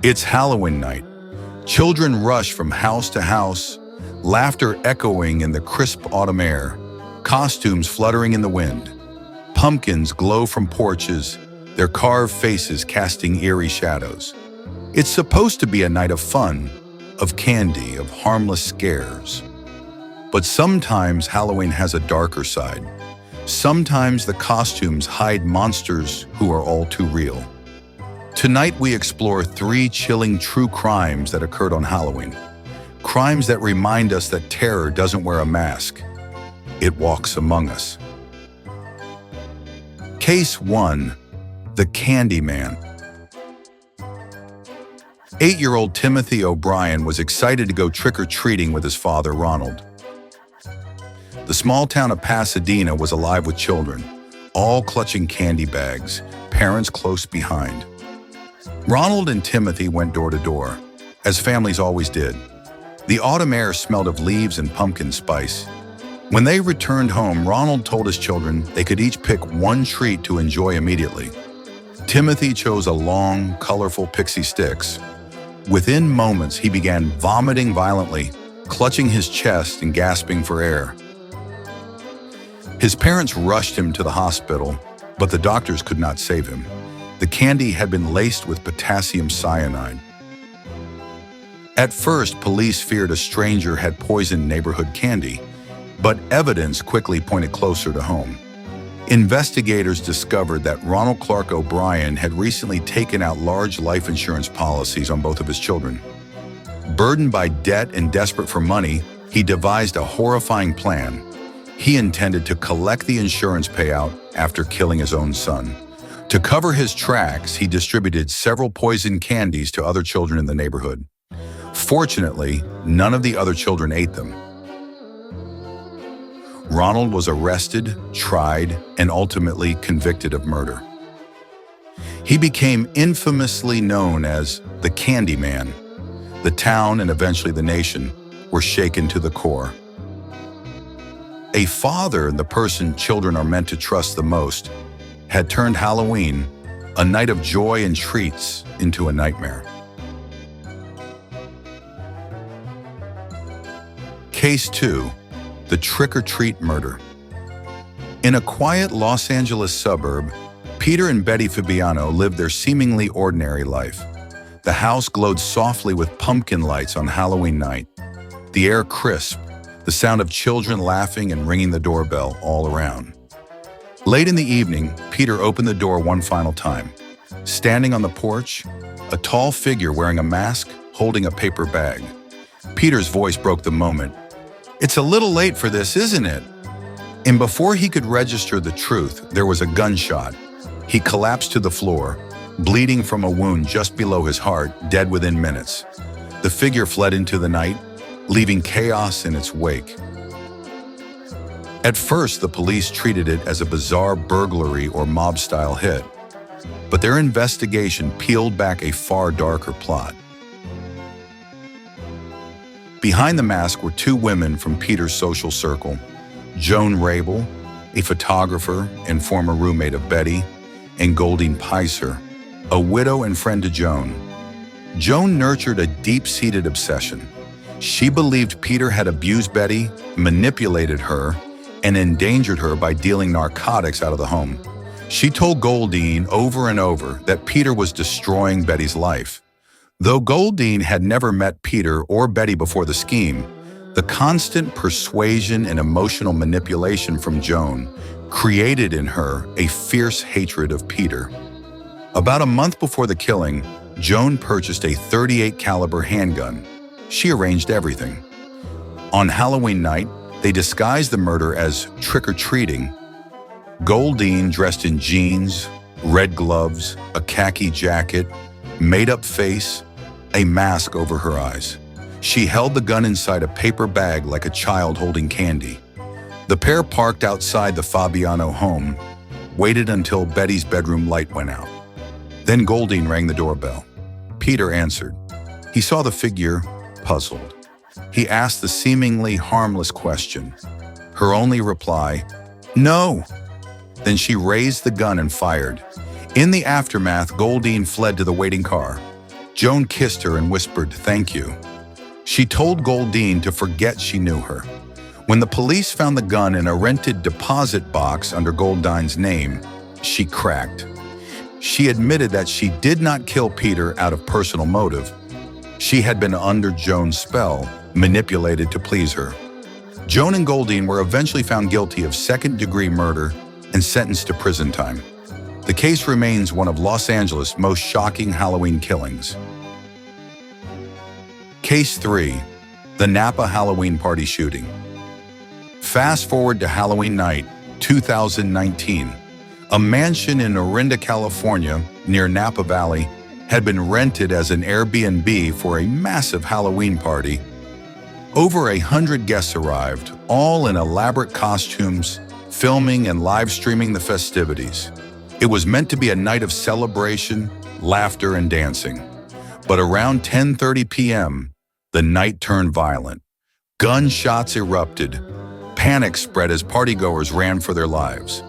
It's Halloween night. Children rush from house to house, laughter echoing in the crisp autumn air, costumes fluttering in the wind. Pumpkins glow from porches, their carved faces casting eerie shadows. It's supposed to be a night of fun, of candy, of harmless scares. But sometimes Halloween has a darker side. Sometimes the costumes hide monsters who are all too real. Tonight we explore 3 chilling true crimes that occurred on Halloween. Crimes that remind us that terror doesn't wear a mask. It walks among us. Case 1. The Candyman. 8-year-old Timothy O'Brien was excited to go trick-or-treating with his father, Ronald. The small town of Pasadena was alive with children, all clutching candy bags, parents close behind. Ronald and Timothy went door to door, as families always did. The autumn air smelled of leaves and pumpkin spice. When they returned home, Ronald told his children they could each pick one treat to enjoy immediately. Timothy chose a long, colorful pixie sticks. Within moments, he began vomiting violently, clutching his chest and gasping for air. His parents rushed him to the hospital, but the doctors could not save him. The candy had been laced with potassium cyanide. At first, police feared a stranger had poisoned neighborhood candy, but evidence quickly pointed closer to home. Investigators discovered that Ronald Clark O'Brien had recently taken out large life insurance policies on both of his children. Burdened by debt and desperate for money, he devised a horrifying plan. He intended to collect the insurance payout after killing his own son. To cover his tracks, he distributed several poisoned candies to other children in the neighborhood. Fortunately, none of the other children ate them. Ronald was arrested, tried, and ultimately convicted of murder. He became infamously known as the Candyman. The town and eventually the nation were shaken to the core. A father, the person children are meant to trust the most, had turned Halloween, a night of joy and treats, into a nightmare. Case 2. The trick-or-treat murder. In a quiet Los Angeles suburb, Peter and Betty Fabiano lived their seemingly ordinary life. The house glowed softly with pumpkin lights on Halloween night. The air crisp, the sound of children laughing and ringing the doorbell all around. Late in the evening, Peter opened the door one final time. Standing on the porch, a tall figure wearing a mask, holding a paper bag. Peter's voice broke the moment. "It's a little late for this, isn't it?" And before he could register the truth, there was a gunshot. He collapsed to the floor, bleeding from a wound just below his heart, dead within minutes. The figure fled into the night, leaving chaos in its wake. At first, the police treated it as a bizarre burglary or mob-style hit, but their investigation peeled back a far darker plot. Behind the mask were 2 women from Peter's social circle, Joan Rabel, a photographer and former roommate of Betty, and Goldine Picer, a widow and friend to Joan. Joan nurtured a deep-seated obsession. She believed Peter had abused Betty, manipulated her, and endangered her by dealing narcotics out of the home. She told Goldine over and over that Peter was destroying Betty's life. Though Goldine had never met Peter or Betty before the scheme, the constant persuasion and emotional manipulation from Joan created in her a fierce hatred of Peter. About a month before the killing, Joan purchased a .38 caliber handgun. She arranged everything. On Halloween night, they disguised the murder as trick-or-treating. Goldine, dressed in jeans, red gloves, a khaki jacket, made-up face, a mask over her eyes. She held the gun inside a paper bag like a child holding candy. The pair parked outside the Fabiano home, waited until Betty's bedroom light went out. Then Goldine rang the doorbell. Peter answered. He saw the figure, puzzled. He asked the seemingly harmless question. Her only reply, "No." Then she raised the gun and fired. In the aftermath, Goldine fled to the waiting car. Joan kissed her and whispered, "Thank you." She told Goldine to forget she knew her. When the police found the gun in a rented deposit box under Goldine's name, she cracked. She admitted that she did not kill Peter out of personal motive. She had been under Joan's spell, manipulated to please her. Joan and Goldine were eventually found guilty of second-degree murder and sentenced to prison time. The case remains one of Los Angeles' most shocking Halloween killings. Case 3. The Napa Halloween Party Shooting. Fast forward to Halloween night, 2019. A mansion in Orinda, California, near Napa Valley, had been rented as an Airbnb for a massive Halloween party. Over 100 guests arrived, all in elaborate costumes, filming and live streaming the festivities. It was meant to be a night of celebration, laughter, and dancing. But around 10:30 p.m., the night turned violent. Gunshots erupted. Panic spread as partygoers ran for their lives.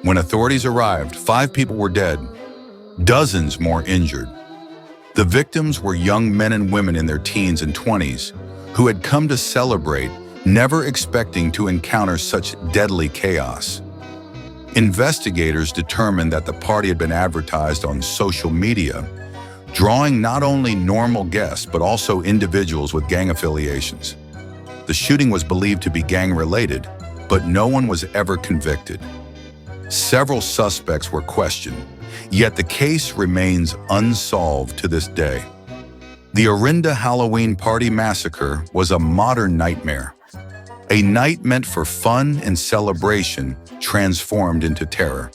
When authorities arrived, 5 people were dead, dozens more injured. The victims were young men and women in their teens and 20s who had come to celebrate, never expecting to encounter such deadly chaos. Investigators determined that the party had been advertised on social media, drawing not only normal guests but also individuals with gang affiliations. The shooting was believed to be gang-related, but no one was ever convicted. Several suspects were questioned, yet the case remains unsolved to this day. The Orinda Halloween Party Massacre was a modern nightmare. A night meant for fun and celebration transformed into terror.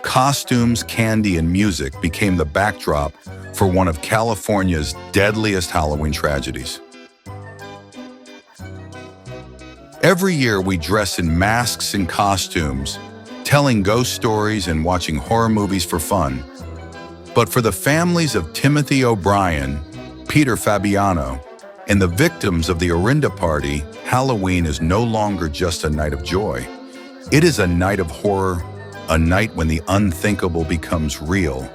Costumes, candy, and music became the backdrop for one of California's deadliest Halloween tragedies. Every year we dress in masks and costumes, telling ghost stories and watching horror movies for fun. But for the families of Timothy O'Brien, Peter Fabiano, and the victims of the Orinda party, Halloween is no longer just a night of joy. It is a night of horror, a night when the unthinkable becomes real,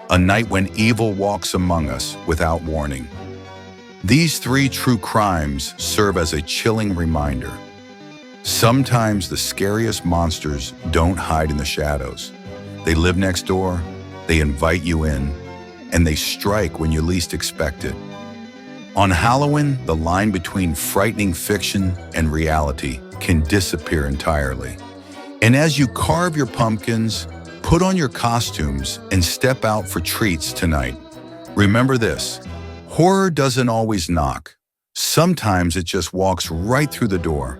a night when evil walks among us without warning. These 3 true crimes serve as a chilling reminder. Sometimes the scariest monsters don't hide in the shadows. They live next door, they invite you in, and they strike when you least expect it. On Halloween, the line between frightening fiction and reality can disappear entirely. And as you carve your pumpkins, put on your costumes, and step out for treats tonight, remember this: horror doesn't always knock. Sometimes it just walks right through the door.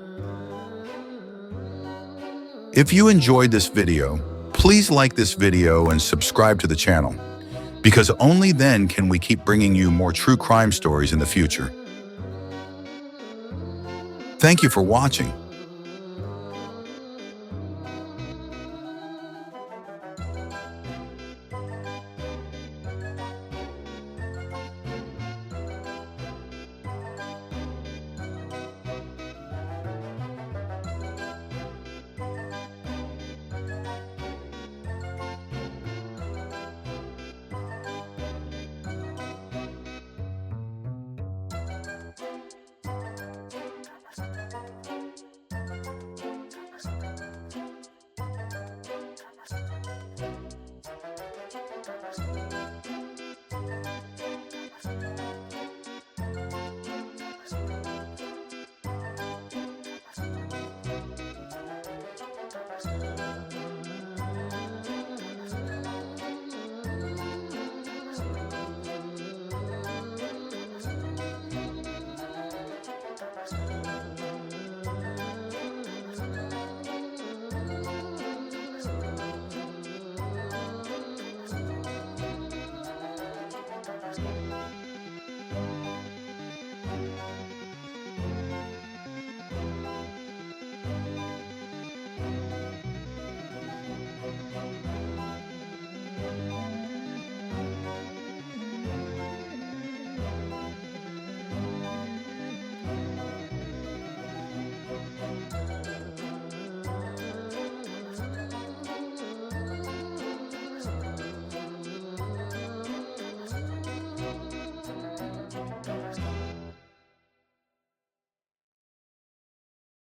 If you enjoyed this video, please like this video and subscribe to the channel, because only then can we keep bringing you more true crime stories in the future. Thank you for watching.